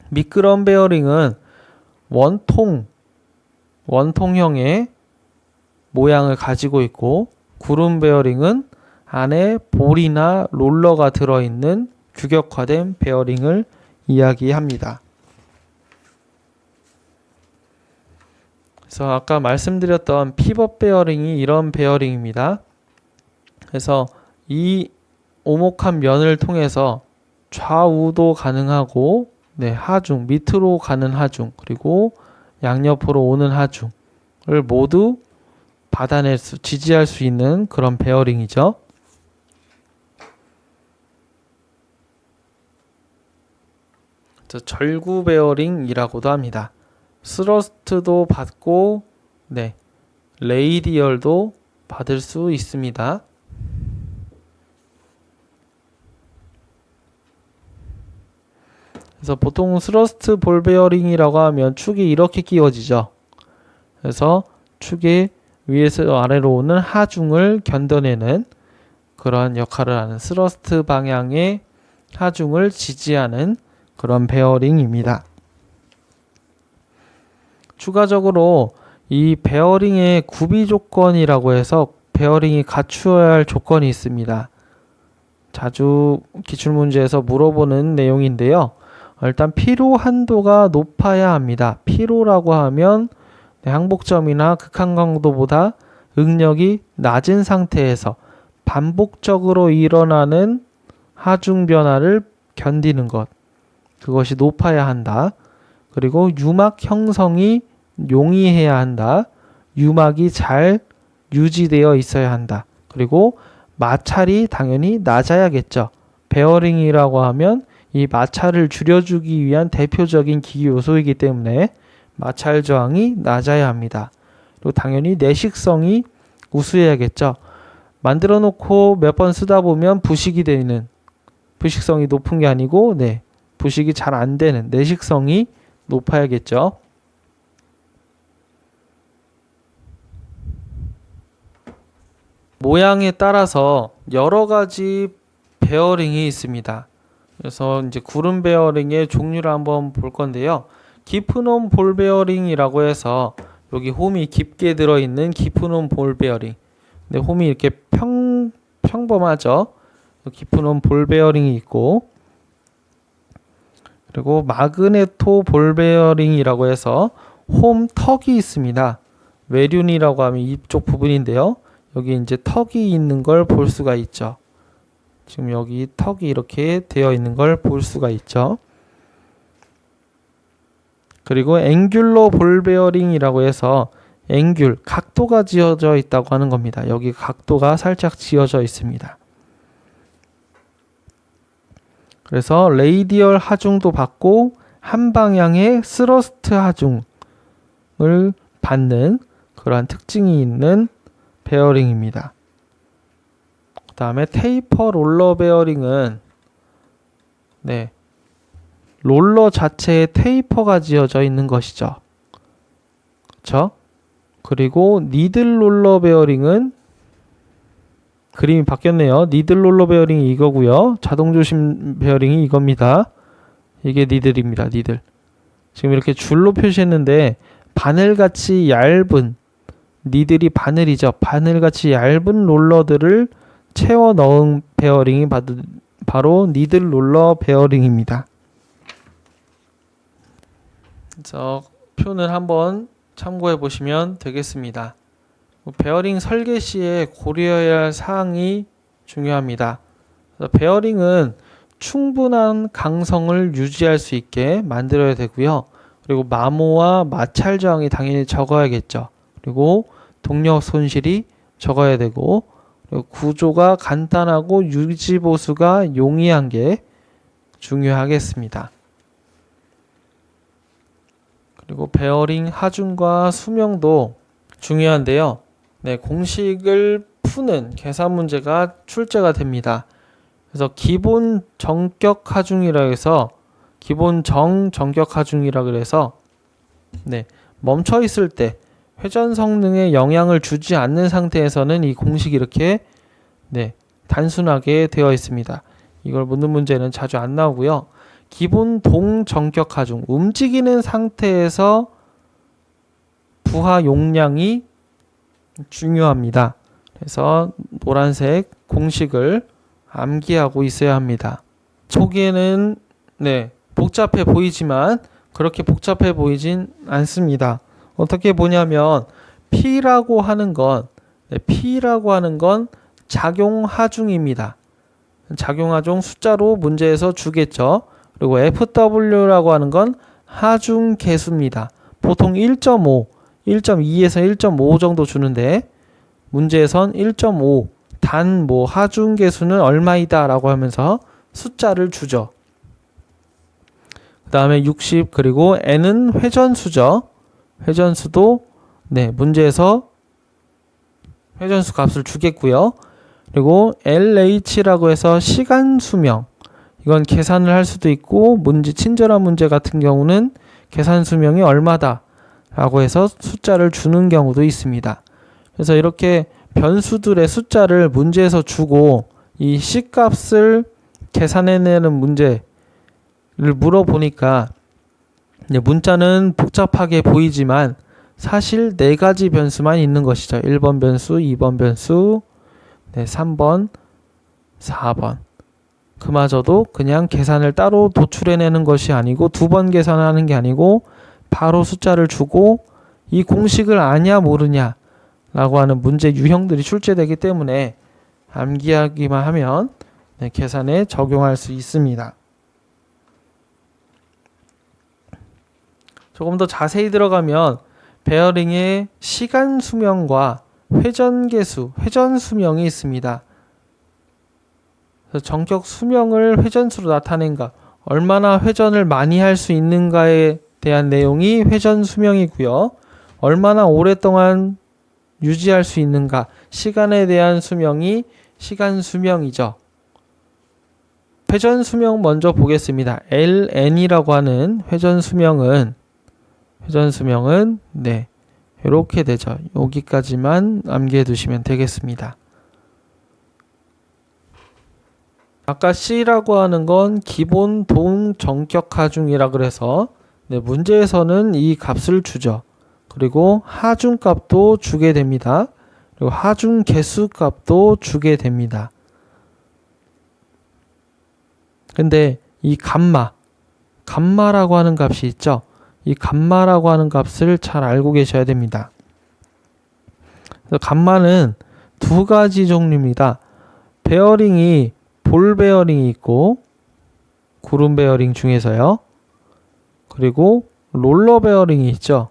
Speaker 1: 미끄럼 베어링은 원통형의 모양을 가지고 있고, 구름 베어링은 안에 볼이나 롤러가 들어있는 규격화된 베어링을 이야기합니다. 그래서 아까 말씀드렸던 피벗 베어링이 이런 베어링입니다. 그래서 이 오목한 면을 통해서 좌우도 가능하고 네, 하중, 밑으로 가는 하중, 그리고 양옆으로 오는 하중을 모두 지지할 수 있는 그런 베어링이죠. 절구 베어링이라고도 합니다. 스러스트도 받고 네, 레이디얼도 받을 수 있습니다. 그래서 보통 스러스트 볼 베어링이라고 하면 축이 이렇게 끼워지죠. 그래서 축이 위에서 아래로 오는 하중을 견뎌내는 그런 역할을 하는 스러스트 방향의 하중을 지지하는 그런 베어링입니다. 추가적으로 이 베어링의 구비 조건이라고 해서 베어링이 갖추어야 할 조건이 있습니다. 자주 기출문제에서 물어보는 내용인데요. 일단 피로 한도가 높아야 합니다. 피로라고 하면 항복점이나 극한 강도보다 응력이 낮은 상태에서 반복적으로 일어나는 하중 변화를 견디는 것, 그것이 높아야 한다. 그리고 유막 형성이 용이해야 한다. 유막이 잘 유지되어 있어야 한다. 그리고 마찰이 당연히 낮아야겠죠. 베어링이라고 하면 이 마찰을 줄여주기 위한 대표적인 기기 요소이기 때문에 마찰 저항이 낮아야 합니다. 그리고 당연히 내식성이 우수해야겠죠. 만들어 놓고 몇 번 쓰다 보면 부식이 되는, 부식성이 높은 게 아니고 네, 부식이 잘 안 되는 내식성이 높아야겠죠. 모양에 따라서 여러 가지 베어링이 있습니다. 그래서 이제 구름 베어링의 종류를 한번 볼 건데요. 깊은 홈 볼 베어링이라고 해서 여기 홈이 깊게 들어있는 깊은 홈 볼 베어링. 근데 홈이 이렇게 평범하죠. 깊은 홈 볼 베어링이 있고, 그리고 마그네토 볼 베어링이라고 해서 홈 턱이 있습니다. 외륜이라고 하면 이쪽 부분인데요. 여기 이제 턱이 있는 걸 볼 수가 있죠. 지금 여기 턱이 이렇게 되어 있는 걸 볼 수가 있죠. 그리고 앵귤러 볼 베어링이라고 해서 앵귤, 각도가 지어져 있다고 하는 겁니다. 여기 각도가 살짝 지어져 있습니다. 그래서 레이디얼 하중도 받고 한 방향의 스러스트 하중을 받는 그러한 특징이 있는 베어링입니다. 그 다음에 테이퍼 롤러 베어링은 롤러 자체에 테이퍼가 지어져 있는 것이죠. 그렇죠? 그리고 니들 롤러 베어링은 그림이 바뀌었네요. 니들 롤러 베어링이 이거고요. 자동 조심 베어링이 이겁니다. 이게 니들입니다. 니들. 지금 이렇게 줄로 표시했는데 바늘같이 얇은 니들이 바늘이죠. 바늘같이 얇은 롤러들을 채워 넣은 베어링이 바로 니들 롤러 베어링입니다. 그래서 표는 한번 참고해 보시면 되겠습니다. 베어링 설계 시에 고려해야 할 사항이 중요합니다. 베어링은 충분한 강성을 유지할 수 있게 만들어야 되고요. 그리고 마모와 마찰 저항이 당연히 적어야겠죠. 그리고 동력 손실이 적어야 되고, 그리고 구조가 간단하고 유지 보수가 용이한 게 중요하겠습니다. 그리고 베어링 하중과 수명도 중요한데요. 공식을 푸는 계산 문제가 출제가 됩니다. 그래서 기본 정격 하중이라 해서 기본 정격 하중이라 그래서 멈춰 있을 때 회전 성능에 영향을 주지 않는 상태에서는 이 공식이 이렇게 단순하게 되어 있습니다. 이걸 묻는 문제는 자주 안 나오고요. 기본 동정격 하중, 움직이는 상태에서 부하 용량이 중요합니다. 그래서 노란색 공식을 암기하고 있어야 합니다. 초기에는 복잡해 보이지만 그렇게 복잡해 보이진 않습니다. 어떻게 보냐면 P라고 하는 건 작용 하중입니다. 작용 하중 숫자로 문제에서 주겠죠. 그리고 FW라고 하는 건 하중 계수입니다. 보통 1.5, 1.2에서 1.5 정도 주는데 문제에선 1.5 단 하중 계수는 얼마이다 라고 하면서 숫자를 주죠. 그 다음에 60 그리고 N은 회전수죠. 회전수도 문제에서 회전수 값을 주겠고요. 그리고 LH라고 해서 시간 수명, 이건 계산을 할 수도 있고 친절한 문제 같은 경우는 계산 수명이 얼마다 라고 해서 숫자를 주는 경우도 있습니다. 그래서 이렇게 변수들의 숫자를 문제에서 주고 이 C값을 계산해내는 문제를 물어보니까 문자는 복잡하게 보이지만 사실 4가지 변수만 있는 것이죠. 1번 변수, 2번 변수, 3번, 4번. 그마저도 그냥 계산을 따로 도출해내는 것이 아니고 2번 계산하는 게 아니고 바로 숫자를 주고 이 공식을 아냐 모르냐 라고 하는 문제 유형들이 출제되기 때문에 암기하기만 하면 계산에 적용할 수 있습니다. 조금 더 자세히 들어가면 베어링의 시간 수명과 회전 계수, 회전 수명이 있습니다. 그래서 정격 수명을 회전수로 나타낸가, 얼마나 회전을 많이 할 수 있는가에 대한 내용이 회전 수명이고요. 얼마나 오랫동안 유지할 수 있는가, 시간에 대한 수명이 시간 수명이죠. 회전 수명 먼저 보겠습니다. LN이라고 하는 회전 수명은 이렇게 되죠. 여기까지만 암기해 두시면 되겠습니다. 아까 C라고 하는 건 기본 동정격 하중이라 그래서 문제에서는 이 값을 주죠. 그리고 하중 값도 주게 됩니다. 그리고 하중 개수 값도 주게 됩니다. 근데 이 감마라고 하는 값이 있죠. 이 감마라고 하는 값을 잘 알고 계셔야 됩니다. 그래서 감마는 2가지 종류입니다. 베어링이 볼 베어링이 있고 구름 베어링 중에서요. 그리고 롤러 베어링이 있죠.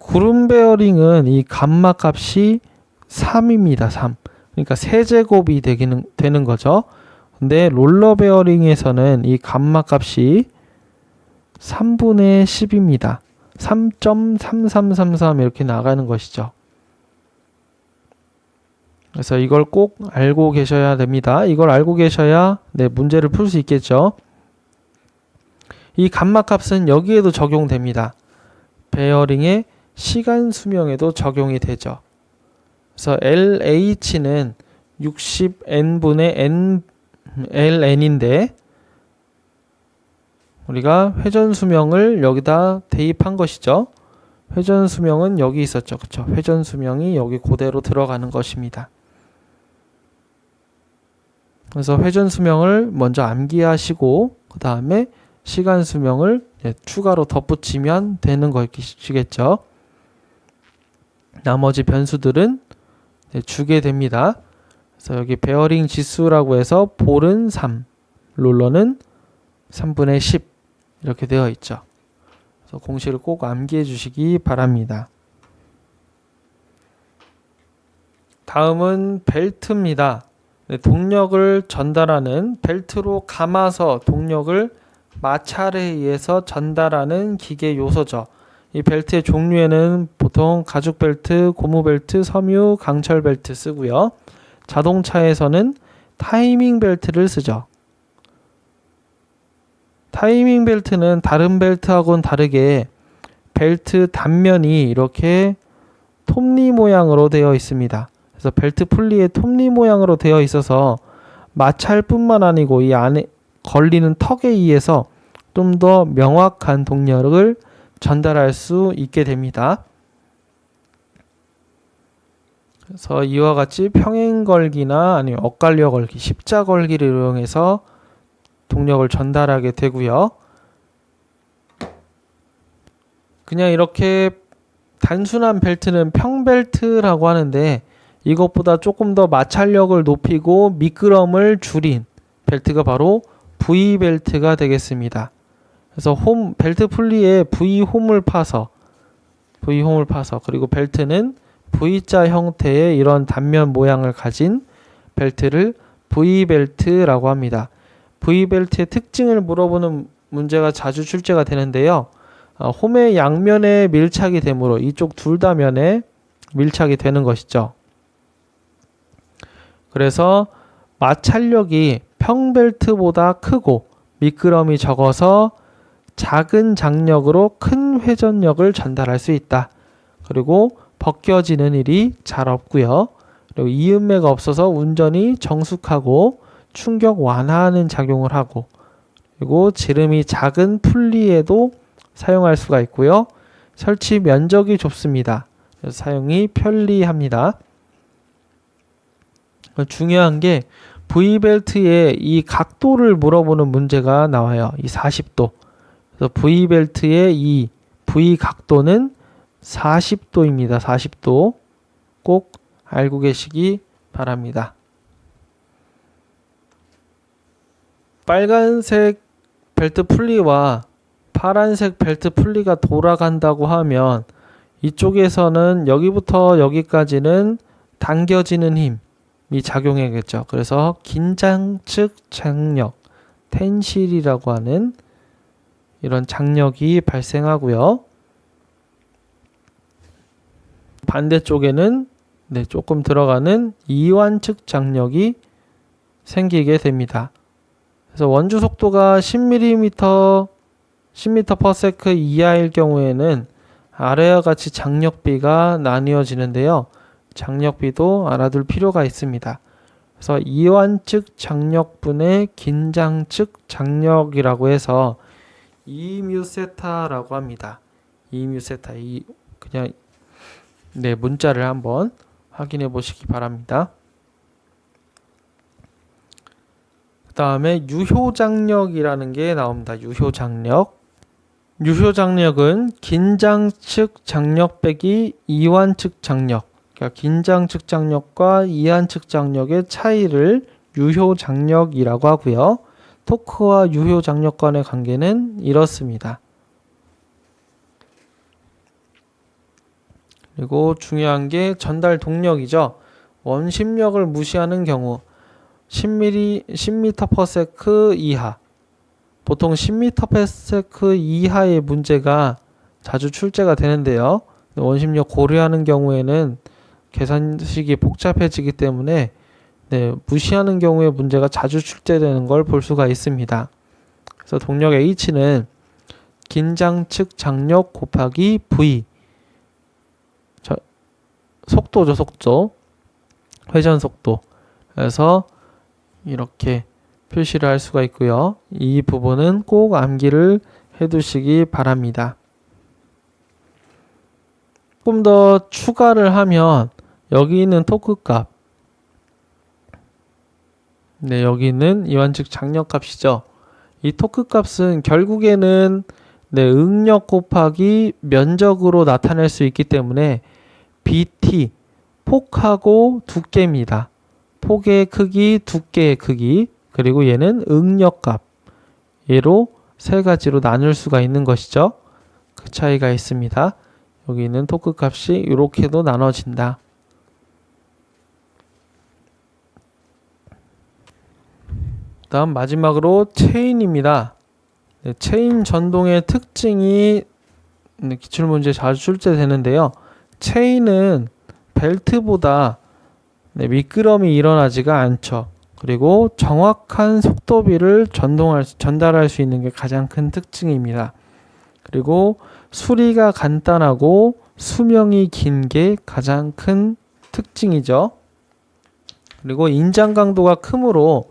Speaker 1: 구름 베어링은 이 감마 값이 3입니다. 3. 그러니까 세제곱이 되는 거죠. 근데 롤러 베어링에서는 이 감마 값이 3분의 10입니다. 3.3333 이렇게 나가는 것이죠. 그래서 이걸 꼭 알고 계셔야 됩니다. 이걸 알고 계셔야 문제를 풀 수 있겠죠. 이 감마 값은 여기에도 적용됩니다. 베어링의 시간 수명에도 적용이 되죠. 그래서 LH는 60N분의 LN인데 우리가 회전 수명을 여기다 대입한 것이죠. 회전 수명은 여기 있었죠. 그쵸? 회전 수명이 여기 그대로 들어가는 것입니다. 그래서 회전 수명을 먼저 암기하시고 그 다음에 시간 수명을 추가로 덧붙이면 되는 것이겠죠. 나머지 변수들은 주게 됩니다. 그래서 여기 베어링 지수라고 해서 볼은 3, 롤러는 3분의 10 이렇게 되어 있죠. 그래서 공식을 꼭 암기해 주시기 바랍니다. 다음은 벨트입니다. 동력을 전달하는 벨트로 감아서 동력을 마찰에 의해서 전달하는 기계 요소죠. 이 벨트의 종류에는 보통 가죽 벨트, 고무 벨트, 섬유, 강철 벨트 쓰고요. 자동차에서는 타이밍 벨트를 쓰죠. 타이밍 벨트는 다른 벨트하고는 다르게 벨트 단면이 이렇게 톱니 모양으로 되어 있습니다. 그래서 벨트 풀리에 톱니 모양으로 되어 있어서 마찰뿐만 아니고 이 안에 걸리는 턱에 의해서 좀 더 명확한 동력을 전달할 수 있게 됩니다. 그래서 이와 같이 평행 걸기나 아니면 엇갈려 걸기, 십자 걸기를 이용해서 동력을 전달하게 되고요. 그냥 이렇게 단순한 벨트는 평벨트라고 하는데 이것보다 조금 더 마찰력을 높이고 미끄럼을 줄인 벨트가 바로 V벨트가 되겠습니다. 그래서 벨트 풀리에 V홈을 파서 그리고 벨트는 V자 형태의 이런 단면 모양을 가진 벨트를 V벨트라고 합니다. V벨트의 특징을 물어보는 문제가 자주 출제가 되는데요. 홈의 양면에 밀착이 되므로 이쪽 둘 다 면에 밀착이 되는 것이죠. 그래서 마찰력이 평벨트보다 크고 미끄럼이 적어서 작은 장력으로 큰 회전력을 전달할 수 있다. 그리고 벗겨지는 일이 잘 없고요. 그리고 이음매가 없어서 운전이 정숙하고 충격 완화하는 작용을 하고 그리고 지름이 작은 풀리에도 사용할 수가 있고요. 설치 면적이 좁습니다. 그래서 사용이 편리합니다. 중요한 게 V벨트의 이 각도를 물어보는 문제가 나와요. 이 40도. 그래서 V벨트의 이 V 각도는 40도입니다. 40도. 꼭 알고 계시기 바랍니다. 빨간색 벨트 풀리와 파란색 벨트 풀리가 돌아간다고 하면 이쪽에서는 여기부터 여기까지는 당겨지는 힘이 작용해야겠죠. 그래서 긴장 측 장력, 텐실이라고 하는 이런 장력이 발생하고요. 반대쪽에는 조금 들어가는 이완 측 장력이 생기게 됩니다. 그래서 원주 속도가 10m/s 이하일 경우에는 아래와 같이 장력비가 나뉘어지는데요. 장력비도 알아둘 필요가 있습니다. 그래서 이완 측 장력분의 긴장 측 장력이라고 해서 E뮤세타라고 합니다. E뮤세타. 그냥 문자를 한번 확인해 보시기 바랍니다. 그 다음에 유효장력이라는 게 나옵니다. 유효장력. 유효장력은 긴장 측 장력 빼기 이완 측 장력. 그러니까 긴장 측장력과 이한 측장력의 차이를 유효 장력이라고 하고요. 토크와 유효 장력 간의 관계는 이렇습니다. 그리고 중요한 게 전달 동력이죠. 원심력을 무시하는 경우 10m/s 이하, 보통 10m/s 이하의 문제가 자주 출제가 되는데요. 원심력 고려하는 경우에는 계산식이 복잡해지기 때문에 무시하는 경우에 문제가 자주 출제되는 걸 볼 수가 있습니다. 그래서 동력 H는 긴장측 장력 곱하기 V, 속도죠, 속도. 회전 속도. 그래서 이렇게 표시를 할 수가 있고요. 이 부분은 꼭 암기를 해두시기 바랍니다. 조금 더 추가를 하면 여기 있는 토크 값, 여기 있는 이완측 장력 값이죠. 이 토크 값은 결국에는 응력 곱하기 면적으로 나타낼 수 있기 때문에 BT, 폭하고 두께입니다. 폭의 크기, 두께의 크기, 그리고 얘는 응력값. 얘로 세 가지로 나눌 수가 있는 것이죠. 그 차이가 있습니다. 여기 있는 토크 값이 이렇게도 나눠진다. 다음 마지막으로 체인입니다. 체인 전동의 특징이 기출문제에 자주 출제되는데요. 체인은 벨트보다 미끄럼이 일어나지가 않죠. 그리고 정확한 속도비를 전달할 수 있는 게 가장 큰 특징입니다. 그리고 수리가 간단하고 수명이 긴 게 가장 큰 특징이죠. 그리고 인장 강도가 크므로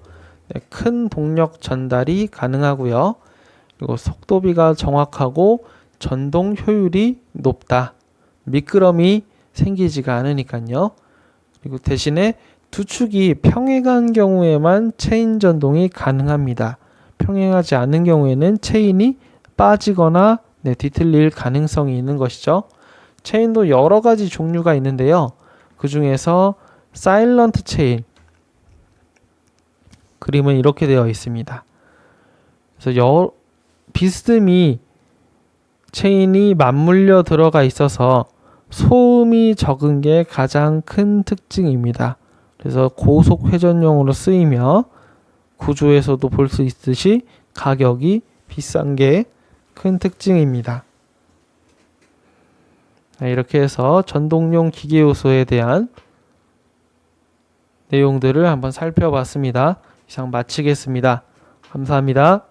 Speaker 1: 큰 동력 전달이 가능하고요. 그리고 속도비가 정확하고 전동 효율이 높다. 미끄럼이 생기지가 않으니까요. 그리고 대신에 두 축이 평행한 경우에만 체인 전동이 가능합니다. 평행하지 않은 경우에는 체인이 빠지거나 뒤틀릴 가능성이 있는 것이죠. 체인도 여러 가지 종류가 있는데요. 그 중에서 사일런트 체인, 그림은 이렇게 되어 있습니다. 그래서 비스듬히 체인이 맞물려 들어가 있어서 소음이 적은 게 가장 큰 특징입니다. 그래서 고속 회전용으로 쓰이며 구조에서도 볼 수 있듯이 가격이 비싼 게 큰 특징입니다. 이렇게 해서 전동용 기계 요소에 대한 내용들을 한번 살펴봤습니다. 이상 마치겠습니다. 감사합니다.